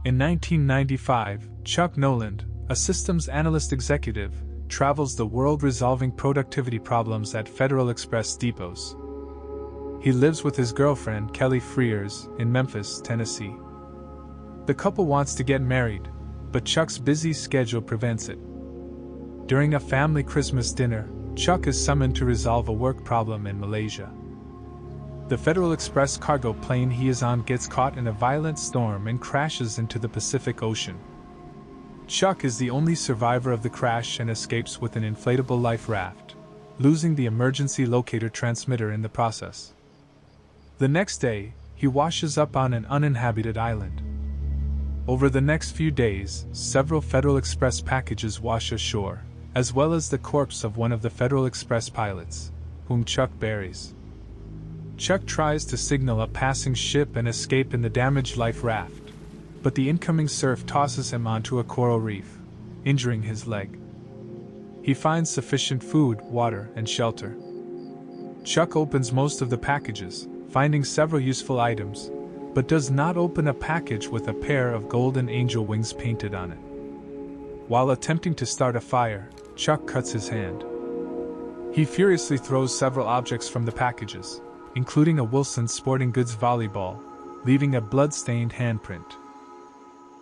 In 1995, Chuck Nolan, a systems analyst executive, travels the world resolving productivity problems at Federal Express depots. He lives with his girlfriend Kelly Frears in Memphis, Tennessee. The couple wants to get married, but Chuck's busy schedule prevents it. During a family Christmas dinner, Chuck is summoned to resolve a work problem in Malaysia. The Federal Express cargo plane he is on gets caught in a violent storm and crashes into the Pacific Ocean. Chuck is the only survivor of the crash and escapes with an inflatable life raft, losing the emergency locator transmitter in the process. The next day, he washes up on an uninhabited island. Over the next few days, several Federal Express packages wash ashore, as well as the corpse of one of the Federal Express pilots, whom Chuck buries. Chuck tries to signal a passing ship and escape in the damaged life raft, but the incoming surf tosses him onto a coral reef, injuring his leg. He finds sufficient food, water, and shelter. Chuck opens most of the packages, finding several useful items, but does not open a package with a pair of golden angel wings painted on it. While attempting to start a fire, Chuck cuts his hand. He furiously throws several objects from the packages, including a Wilson Sporting Goods volleyball, leaving a blood-stained handprint.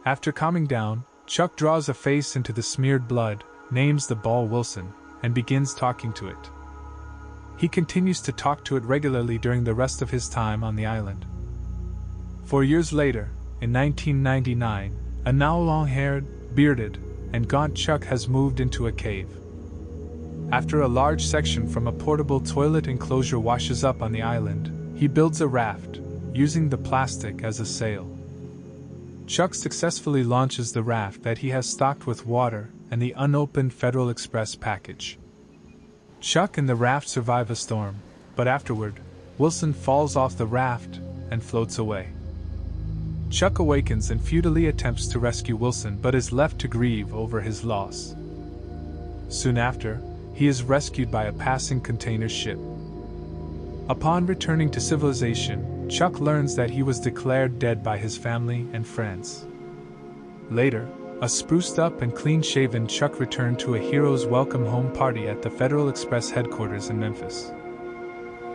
After calming down, Chuck draws a face into the smeared blood, names the ball Wilson, and begins talking to it. He continues to talk to it regularly during the rest of his time on the island. 4 years later, in 1999, a now long-haired, bearded, and gaunt Chuck has moved into a cave. After a large section from a portable toilet enclosure washes up on the island, he builds a raft, using the plastic as a sail. Chuck successfully launches the raft that he has stocked with water and the unopened Federal Express package. Chuck and the raft survive a storm, but afterward, Wilson falls off the raft and floats away. Chuck awakens and futilely attempts to rescue Wilson but is left to grieve over his loss. Soon after, he is rescued by a passing container ship. Upon returning to civilization, Chuck learns that he was declared dead by his family and friends. Later, a spruced up and clean-shaven Chuck returned to a hero's welcome home party at the Federal Express headquarters in Memphis.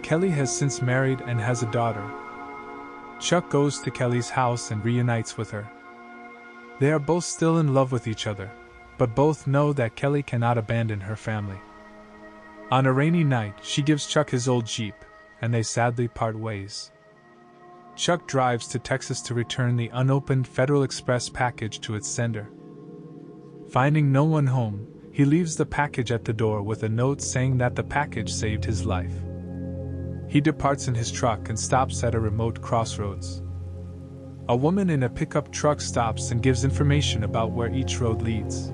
Kelly has since married and has a daughter. Chuck goes to Kelly's house and reunites with her. They are both still in love with each other, but both know that Kelly cannot abandon her family. On a rainy night, she gives Chuck his old Jeep, and they sadly part ways. Chuck drives to Texas to return the unopened Federal Express package to its sender. Finding no one home, he leaves the package at the door with a note saying that the package saved his life. He departs in his truck and stops at a remote crossroads. A woman in a pickup truck stops and gives information about where each road leads.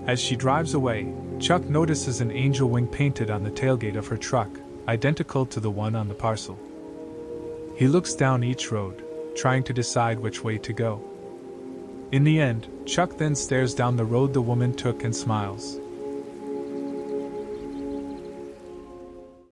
As she drives away, Chuck notices an angel wing painted on the tailgate of her truck, identical to the one on the parcel. He looks down each road, trying to decide which way to go. In the end, Chuck then stares down the road the woman took and smiles.